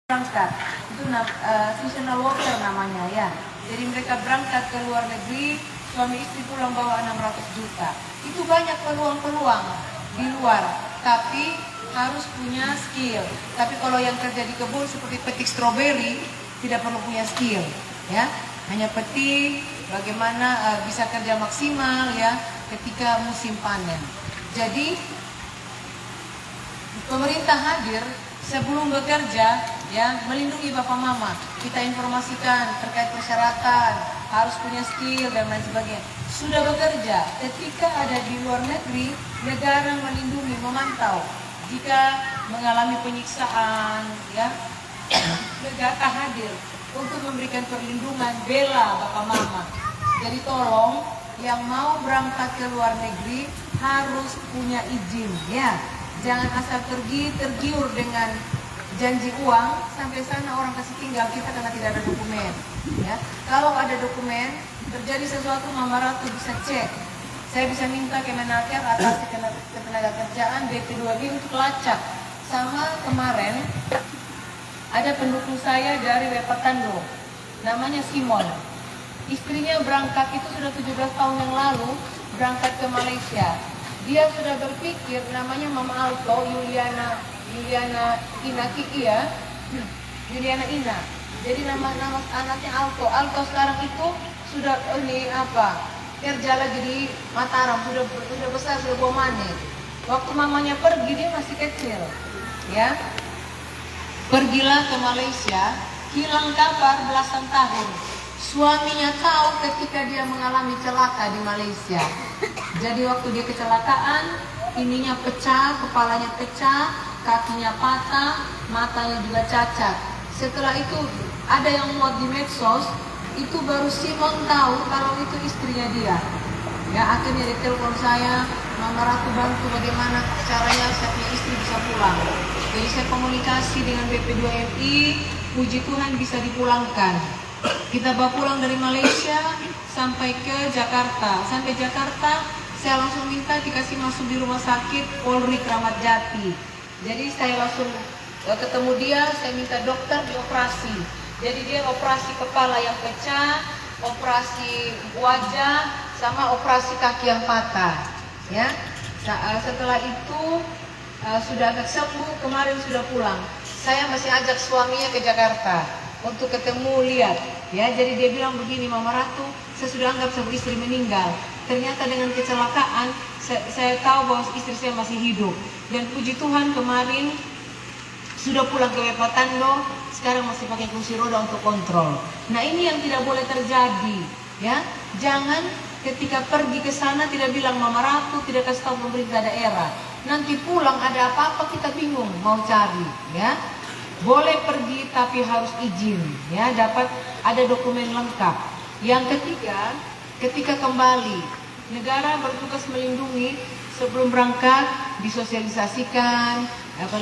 berangkat itu seasonal worker namanya ya. Jadi mereka berangkat ke luar negeri, suami istri pulang bawa 600 juta. Itu banyak peluang-peluang di luar, tapi harus punya skill. Tapi kalau yang kerja di kebun seperti petik stroberi tidak perlu punya skill ya. Hanya petik, bagaimana bisa kerja maksimal ya ketika musim panen. Jadi pemerintah hadir sebelum bekerja ya, melindungi bapak mama. Kita informasikan terkait persyaratan, harus punya skill dan lain sebagainya. Sudah bekerja, ketika ada di luar negeri, negara melindungi, memantau. Jika mengalami penyiksaan ya, negara hadir untuk memberikan perlindungan, bela bapak mama. Jadi tolong yang mau berangkat ke luar negeri harus punya izin ya. Jangan asal pergi tergiur dengan janji uang, sampai sana orang kasih tinggal kita karena tidak ada dokumen ya. Kalau ada dokumen, terjadi sesuatu Mama Ratu bisa cek. Saya bisa minta Kemenaker atas Ketenagakerjaan BP2B untuk lacak. Sama kemarin ada pendukung saya dari Wepatando, namanya Simon. Istrinya berangkat itu sudah 17 tahun yang lalu, berangkat ke Malaysia. Dia sudah berpikir, namanya Mama Alto, Juliana Ina. Jadi nama anaknya Alto. Alto sekarang itu sudah kerja lagi di Mataram, sudah besar, sudah bawa mane. Waktu mamanya pergi dia masih kecil, ya. Pergilah ke Malaysia, hilang kabar belasan tahun. Suaminya tahu ketika dia mengalami celaka di Malaysia. Jadi waktu dia kecelakaan, ininya pecah, kepalanya pecah, kakinya patah, matanya juga cacat. Setelah itu ada yang muat di medsos, itu baru Simon tahu kalau itu istrinya dia. Ya, akhirnya dia telepon saya, Mama Ratu bantu bagaimana caranya saya punya istri bisa pulang. Jadi saya komunikasi dengan BP2MI, puji Tuhan bisa dipulangkan. Kita bawa pulang dari Malaysia sampai ke Jakarta. Sampai Jakarta saya langsung minta dikasih masuk di rumah sakit Polri Kramat Jati. Jadi saya langsung ketemu dia, saya minta dokter dioperasi. Jadi dia operasi kepala yang pecah, operasi wajah, sama operasi kaki yang patah. Ya, setelah itu sudah agak sembuh, kemarin sudah pulang. Saya masih ajak suaminya ke Jakarta untuk ketemu lihat. Ya, jadi dia bilang begini, Mama Ratu, saya sudah anggap sebuah istri meninggal. Ternyata dengan kecelakaan saya tahu bahwa istri saya masih hidup. Dan puji Tuhan kemarin sudah pulang ke Wepatando, sekarang masih pakai kursi roda untuk kontrol. Nah, ini yang tidak boleh terjadi, ya. Jangan ketika pergi ke sana tidak bilang Mama Ratu, tidak kasih tahu pemerintah daerah. Nanti pulang ada apa-apa kita bingung mau cari, ya. Boleh pergi tapi harus izin, ya, dapat ada dokumen lengkap. Yang ketiga, ketika kembali, negara bertugas melindungi. Sebelum berangkat disosialisasikan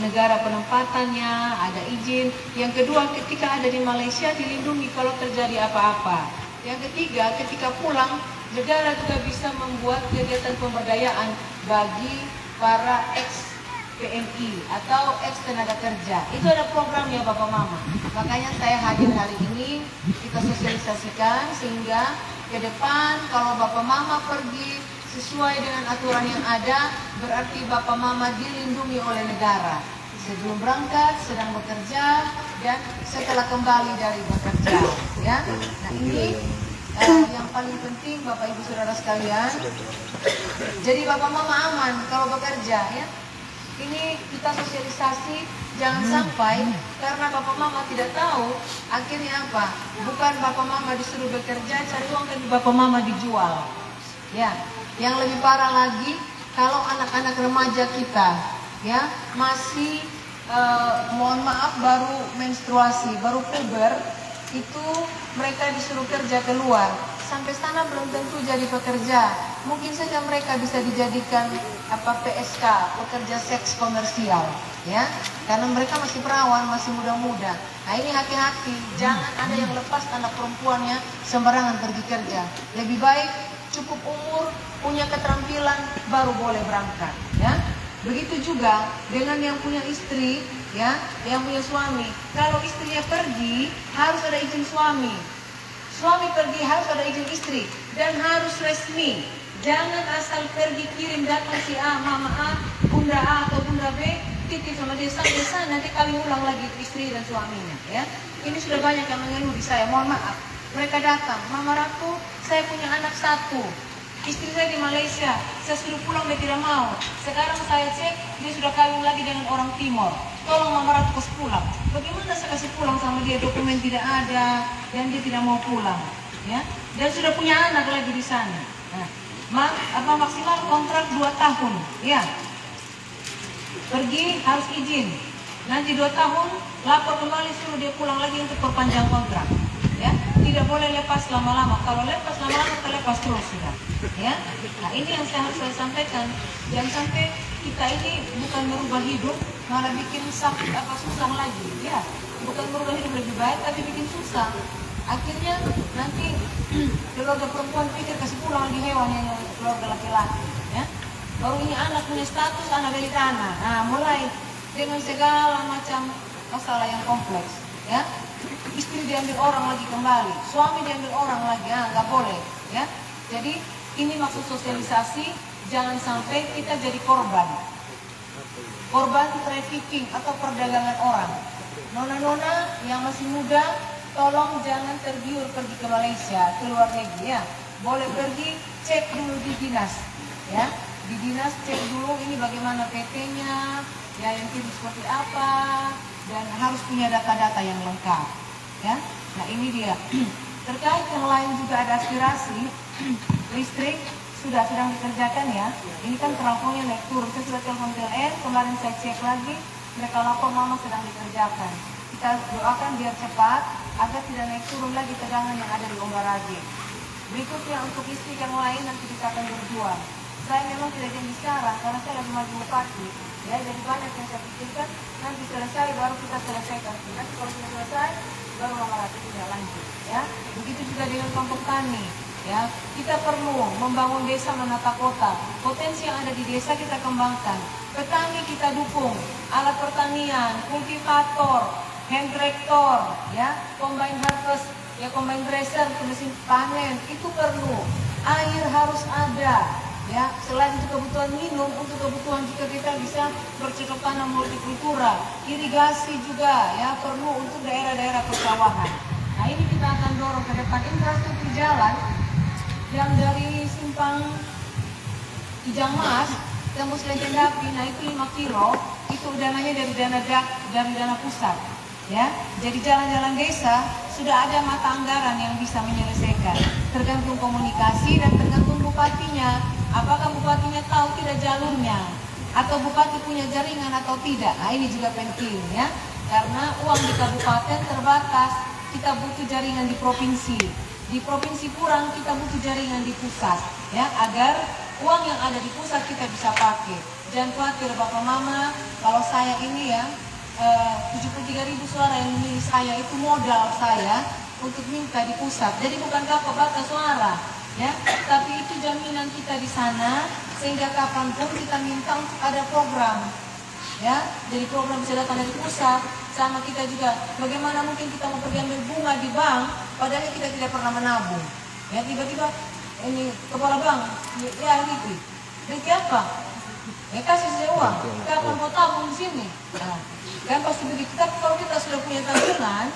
negara penempatannya, ada izin. Yang kedua, ketika ada di Malaysia dilindungi kalau terjadi apa-apa. Yang ketiga, ketika pulang negara juga bisa membuat kegiatan pemberdayaan bagi para ex PMI atau ex tenaga kerja. Itu ada programnya Bapak Mama. Makanya saya hadir hari ini, kita sosialisasikan sehingga ke depan kalau Bapak Mama pergi sesuai dengan aturan yang ada, berarti Bapak Mama dilindungi oleh negara. Sebelum berangkat, sedang bekerja, dan setelah kembali dari bekerja. Ya, nah ini yang paling penting Bapak Ibu Saudara sekalian. Jadi Bapak Mama aman kalau bekerja, ya. Ini kita sosialisasi, jangan sampai karena Bapak Mama tidak tahu, akhirnya apa? Bukan Bapak Mama disuruh bekerja, cari uang dan Bapak Mama dijual. Ya, yang lebih parah lagi kalau anak-anak remaja kita, ya, masih mohon maaf baru menstruasi, baru puber, itu mereka disuruh kerja keluar. Sampai sana belum tentu jadi pekerja. Mungkin saja mereka bisa dijadikan PSK, pekerja seks komersial, ya, karena mereka masih perawan, masih muda-muda. Nah, ini hati-hati, jangan ada yang lepas anak perempuannya sembarangan pergi kerja. Lebih baik cukup umur, punya keterampilan, baru boleh berangkat, ya. Begitu juga dengan yang punya istri, ya, yang punya suami. Kalau istrinya pergi, harus ada izin suami. Suami pergi harus ada izin istri dan harus resmi. Jangan asal pergi kirim datang si A, mama A, bunda A atau bunda B, titip sama dia sampai sana nanti kawin ulang lagi istri dan suaminya. Ya, ini sudah banyak yang mengeluh di saya. Mohon maaf, mereka datang, Mama Ratu, saya punya anak satu. Istri saya di Malaysia, saya suruh pulang dia tidak mau. Sekarang saya cek dia sudah kawin lagi dengan orang Timor. Tolong Mama Ratu kasih pulang. Bagaimana saya kasih pulang sama dia, dokumen tidak ada dan dia tidak mau pulang, ya? Dan sudah punya anak lagi di sana. Nah, maksimal kontrak 2 tahun, ya. Pergi harus izin. Nanti 2 tahun lapor kembali suruh dia pulang lagi untuk perpanjang kontrak. Ya, tidak boleh lepas lama-lama. Kalau lepas lama-lama terlepas terus sudah. Ya. Nah, ini yang saya sampaikan. Jangan sampai kita ini bukan merubah hidup, malah bikin susah lagi. Ya, bukan merubah hidup lebih baik, tapi bikin susah. Akhirnya nanti keluarga perempuan pikir kasih pulang lagi hewan yang keluarga laki-laki. Ya. Baru ini anak punya status anak dari tanah. Nah, mulai dengan segala macam masalah yang kompleks. Ya. Istri diambil orang lagi kembali, suami diambil orang lagi, nggak boleh, ya. Jadi ini maksud sosialisasi, jangan sampai kita jadi korban trafficking atau perdagangan orang. Nona-nona yang masih muda, tolong jangan tergiur pergi ke Malaysia, ke luar negeri, ya. Boleh pergi, cek dulu di dinas, ya. Di dinas cek dulu ini bagaimana PT-nya, ya, yang kirim seperti apa, dan harus punya data-data yang lengkap. Ya, nah ini dia. Terkait yang lain juga ada aspirasi listrik sedang dikerjakan, ya. Ini kan trafo-nya naik turun. Saya sudah telepon PLN, kemarin saya cek lagi, mereka lapor mama sedang dikerjakan. Kita doakan biar cepat agar tidak naik turun lagi tegangan yang ada di Ombarage. Berikutnya untuk listrik yang lain nanti kita akan berjuang. Saya memang tidak janji sekarang karena saya lagi maju bupati. Ya, jadi banyak yang saya pikirkan, nanti selesai baru kita selesaikan. Nanti kalau sudah selesai baru Mama Ratu tidak lanjut, ya. Begitu juga dengan kampung tani, ya. Kita perlu membangun desa menata kota. Potensi yang ada di desa kita kembangkan. Petani kita dukung, alat pertanian, kultivator, hand tractor, ya, combine harvest, ya, combine dresser, mesin panen itu perlu. Air harus ada. Ya, selain untuk kebutuhan minum, untuk kebutuhan juga kita bisa bercocok tanam hortikultura, irigasi juga, ya, perlu untuk daerah-daerah persawahan. Nah, ini kita akan dorong ke depan infrastruktur jalan yang dari simpang Kijang Mas tembus Lenteng Dapi, nah itu 5 kilo, itu dananya dari dana pusat. Ya, jadi jalan-jalan desa sudah ada mata anggaran yang bisa menyelesaikan. Tergantung komunikasi dan tergantung bupatinya. Apakah bupatinya tahu tidak jalurnya? Atau bupati punya jaringan atau tidak? Nah, ini juga penting, ya. Karena uang di kabupaten terbatas, kita butuh jaringan di provinsi. Di provinsi kurang, kita butuh jaringan di pusat, ya, agar uang yang ada di pusat kita bisa pakai. Jangan khawatir Bapak Mama, kalau saya ini, ya, 73.000 suara yang memilih saya itu modal saya untuk minta di pusat. Jadi bukan kapal batas suara, ya, tapi itu jaminan kita di sana sehingga kapanpun kita minta untuk ada program, ya. Jadi program bisa datang dari pusat. Sama kita juga, bagaimana mungkin kita mau pergi ambil bunga di bank padahal kita tidak pernah menabung, ya. Tiba-tiba ini kepala bank, ya, Riki apa? Ya, kasih saya uang, kapan mau tabung di sini? Nah, kan pasti begitu. Tapi kalau kita sudah punya tabungan,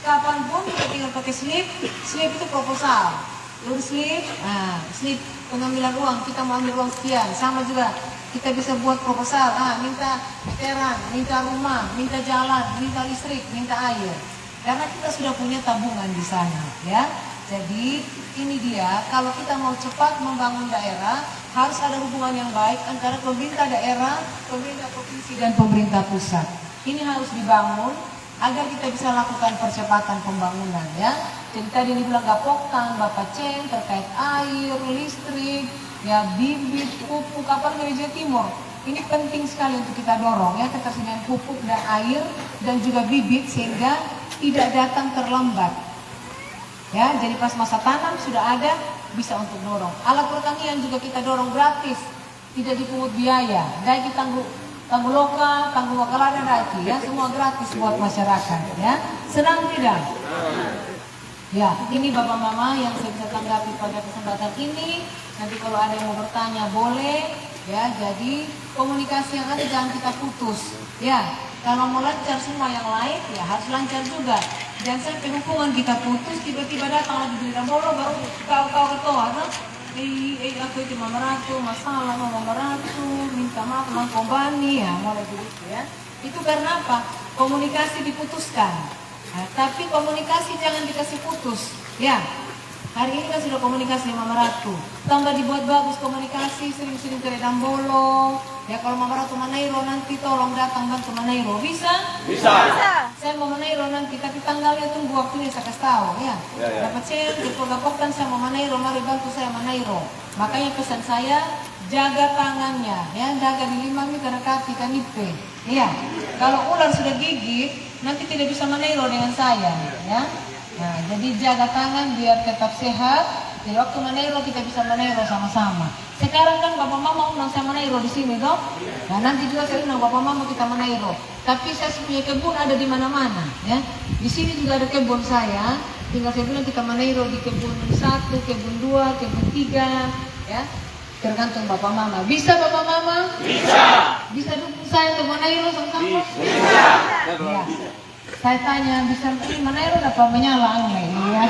kapanpun kita tinggal pakai slip itu proposal. Lalu slip pengambilan uang, kita mau ambil uang sekian. Sama juga, kita bisa buat proposal, minta veteran, minta rumah, minta jalan, minta listrik, minta air. Karena kita sudah punya tabungan di sana, ya. Jadi ini dia, kalau kita mau cepat membangun daerah, harus ada hubungan yang baik antara pemerintah daerah, pemerintah provinsi, dan pemerintah pusat. Ini harus dibangun agar kita bisa lakukan percepatan pembangunan, ya. Jadi tadi dibilang Gapoktan, Bapak Ceng terkait air, listrik, ya, bibit, pupuk, apalagi Jawa Timur. Ini penting sekali untuk kita dorong, ya, ketersediaan pupuk dan air dan juga bibit sehingga tidak datang terlambat. Ya, jadi pas masa tanam sudah ada, bisa untuk dorong. Alat pertanian juga kita dorong gratis, tidak dipungut biaya. Daya tanggung lokal, tanggung wakala dan rakyat, ya, semua gratis buat masyarakat, ya. Senang tidak? Ya, ini Bapak Mama yang saya bisa tanggapi pada kesempatan ini. Nanti kalau ada yang mau bertanya boleh, ya. Jadi komunikasi yang ada jangan kita putus, ya. Kalau mau lancar semua yang lain, ya harus lancar juga. Jangan sampai hubungan kita putus, tiba-tiba datang lagi di Dambolo baru kau ketawa, no? Aku itu Mama Ratu, masalah Mama Ratu, minta maaf Mang Kombani, ya, mulai begitu, ya. Itu karena apa? Komunikasi diputuskan. Nah, tapi komunikasi jangan dikasih putus, ya. Hari ini kan sudah komunikasi Mama Ratu, tambah dibuat bagus komunikasi, sering-sering ke Dambolo. Ya kalau Mama Ratu Manairo nanti tolong datang bantu Manairo, bisa? Bisa. Saya mau Manairo nanti, tapi tanggalnya tunggu waktunya saya kasih tahu, ya. Dapat share, dipogapokkan sama Manairo, mari bantu saya Manairo. Makanya pesan saya, jaga tangannya, ya, jaga di 5 meter kaki kanipe, ya. Kalau ular sudah gigit, nanti tidak bisa Manairo dengan saya, ya. Nah, jadi jaga tangan biar tetap sehat. Jadi waktu Manairo kita bisa Manairo sama-sama. Sekarang kan Bapak Mama undang saya Manairo di sini, toh. Nah, nanti juga saya undang Bapak Mama kita Manairo. Tapi saya punya kebun ada di mana-mana, ya. Di sini juga ada kebun saya. Tinggal saya bilang kita Manairo di kebun 1, kebun 2, kebun 3, ya. Tergantung Bapak Mama. Bisa Bapak Mama? Bisa. Bisa dukung saya untuk Manairo sama-sama? Bisa. Ya. Saya tanya, bisa ini Manairo dapat menyala aneh, ya.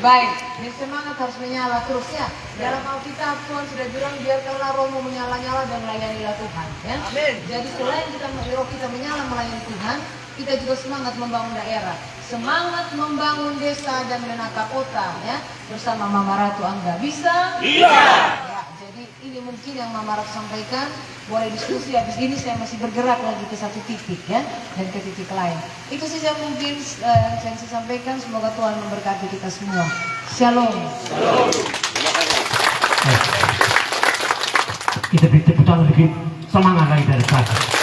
Baik, ini semangat harus menyala terus, ya. Dalam Alkitab Tuhan sudah bilang biarkanlah rohmu menyala-nyala dan melayanilah Tuhan, ya. Amin. Jadi selain roh kita menyala melayani Tuhan, kita juga semangat membangun daerah, semangat membangun desa dan menata kota, ya, bersama Mama Ratu Angga. Bisa? Bisa. Ya, jadi ini mungkin yang Mama Ratu sampaikan. Boleh diskusi, habis ini saya masih bergerak lagi ke satu titik, ya, dan ke titik lain. Itu saja mungkin yang saya sampaikan. Semoga Tuhan memberkati kita semua. Shalom. Shalom. Kita beri tepuk tangan lebih semangat lagi dari saya.